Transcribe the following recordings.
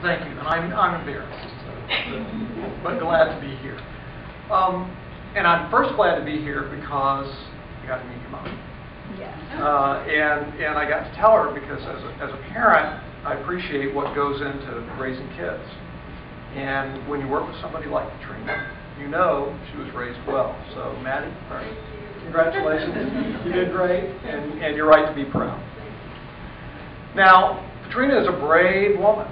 Thank you, and I'm embarrassed, but glad to be here. And I'm first glad to be here because I got to meet your mom. Yes. And I got to tell her because as a parent, I appreciate what goes into raising kids. And when you work with somebody like Patrina, you know she was raised well. So Maddie, congratulations. You did great, and you're right to be proud. Now, Patrina is a brave woman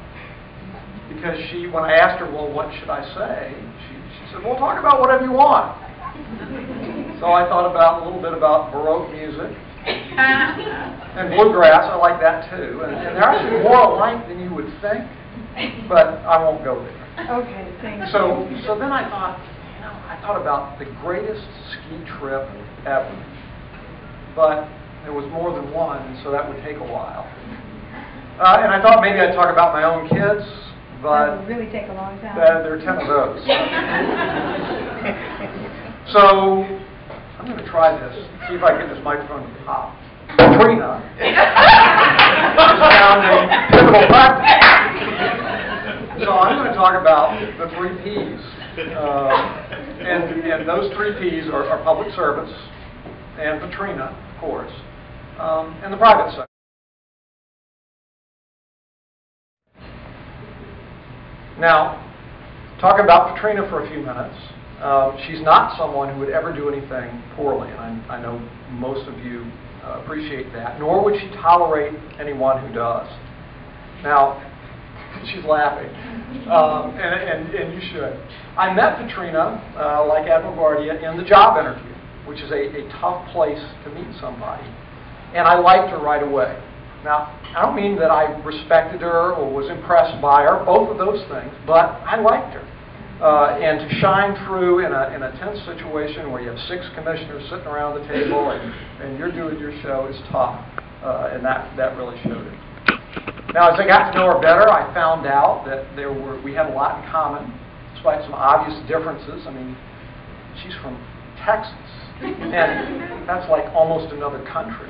because when I asked her, well, what should I say? She said, well, talk about whatever you want. So I thought a little bit about Baroque music and bluegrass. I like that too. And they're actually more alike than you would think, but I won't go there. Okay, thank you. So then I thought about the greatest ski trip ever. But there was more than one, and so that would take a while. And I thought maybe I'd talk about my own kids, but that would really take a long time. There are 10 of those. So I'm going to try this, see if I can get this microphone to pop. Patrina is found a pivotal practice. So I'm going to talk about the 3 Ps. And those 3 Ps are public service, and Patrina, of course, and the private sector. Now, talking about Patrina for a few minutes, she's not someone who would ever do anything poorly, and I know most of you appreciate that, nor would she tolerate anyone who does. Now, she's laughing, and you should. I met Patrina, like Admiral Guardia, in the job interview, which is a tough place to meet somebody, and I liked her right away. Now, I don't mean that I respected her or was impressed by her, both of those things, but I liked her. And to shine through in a tense situation where you have 6 commissioners sitting around the table and you're doing your show is tough, and that really showed it. Now, as I got to know her better, I found out that we had a lot in common, despite some obvious differences. I mean, she's from Texas, and that's like almost another country.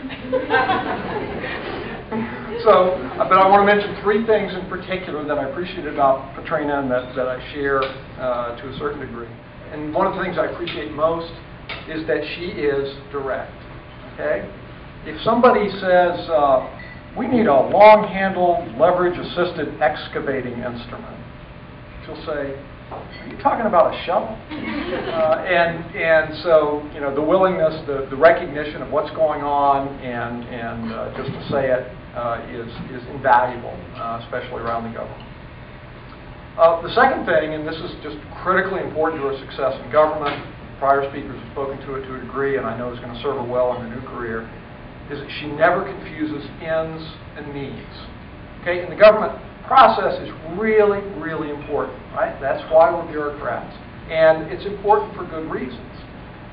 But I want to mention 3 things in particular that I appreciate about Patrina and that I share to a certain degree. And one of the things I appreciate most is that she is direct. Okay? If somebody says, we need a long-handled, leverage-assisted excavating instrument, she'll say, are you talking about a shovel? And so, you know, the willingness, the recognition of what's going on and just to say it is invaluable, especially around the government. The second thing, and this is just critically important to her success in government, prior speakers have spoken to it to a degree, and I know is going to serve her well in her new career, is that she never confuses ends and needs. Okay, in the government, process is really, really important, right? That's why we're bureaucrats. And it's important for good reasons.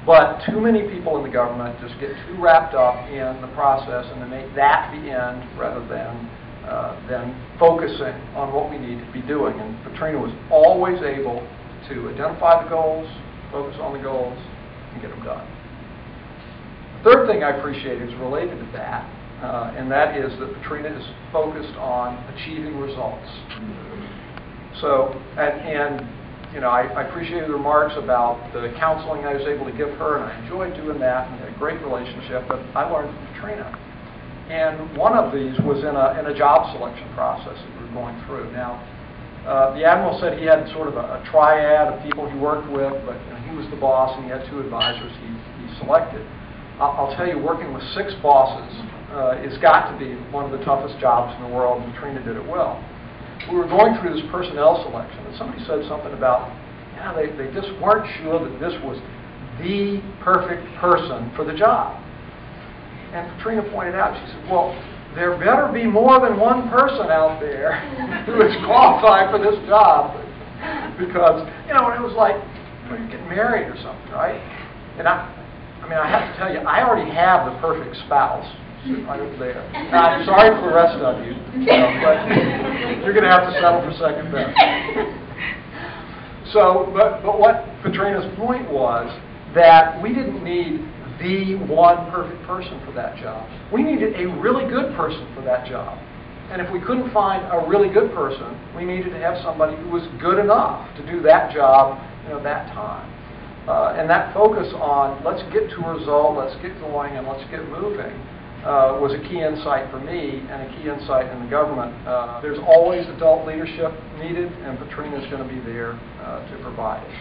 But too many people in the government just get too wrapped up in the process and they make that the end rather than focusing on what we need to be doing. And Patrina was always able to identify the goals, focus on the goals, and get them done. The third thing I appreciate is related to that, and that is that Patrina is focused on achieving results. So, and you know, I appreciated the remarks about the counseling I was able to give her, and I enjoyed doing that, and we had a great relationship, but I learned from Patrina. And one of these was in a job selection process that we were going through. Now, the Admiral said he had sort of a triad of people he worked with, but you know, he was the boss, and he had 2 advisors he selected. I'll tell you, working with 6 bosses has got to be one of the toughest jobs in the world, and Patrina did it well. We were going through this personnel selection, and somebody said something about, yeah, they just weren't sure that this was the perfect person for the job. And Patrina pointed out, she said, well, there better be more than one person out there who is qualified for this job. Because, you know, it was like, you know, you're getting married or something, right? And I mean, I have to tell you, I already have the perfect spouse right over there. Now, I'm sorry for the rest of you, but you're going to have to settle for second best. So, but what Patrina's point was that we didn't need the one perfect person for that job. We needed a really good person for that job. And if we couldn't find a really good person, we needed to have somebody who was good enough to do that job, that time. And that focus on let's get to a result, let's get going, and let's get moving was a key insight for me and a key insight in the government. There's always adult leadership needed, and Patrina is going to be there to provide it.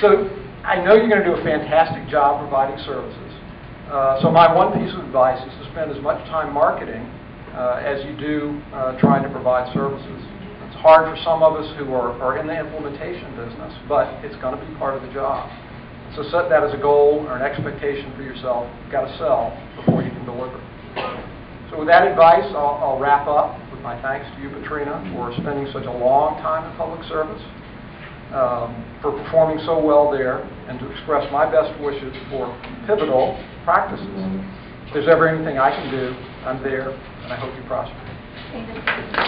So I know you're going to do a fantastic job providing services. So my one piece of advice is to spend as much time marketing as you do trying to provide services. It's hard for some of us who are in the implementation business, but it's going to be part of the job. So set that as a goal or an expectation for yourself. You've got to sell before you can deliver. So with that advice, I'll wrap up with my thanks to you, Patrina, for spending such a long time in public service, for performing so well there, and to express my best wishes for pivotal practices. If there's ever anything I can do, I'm there, and I hope you prosper. Thank you.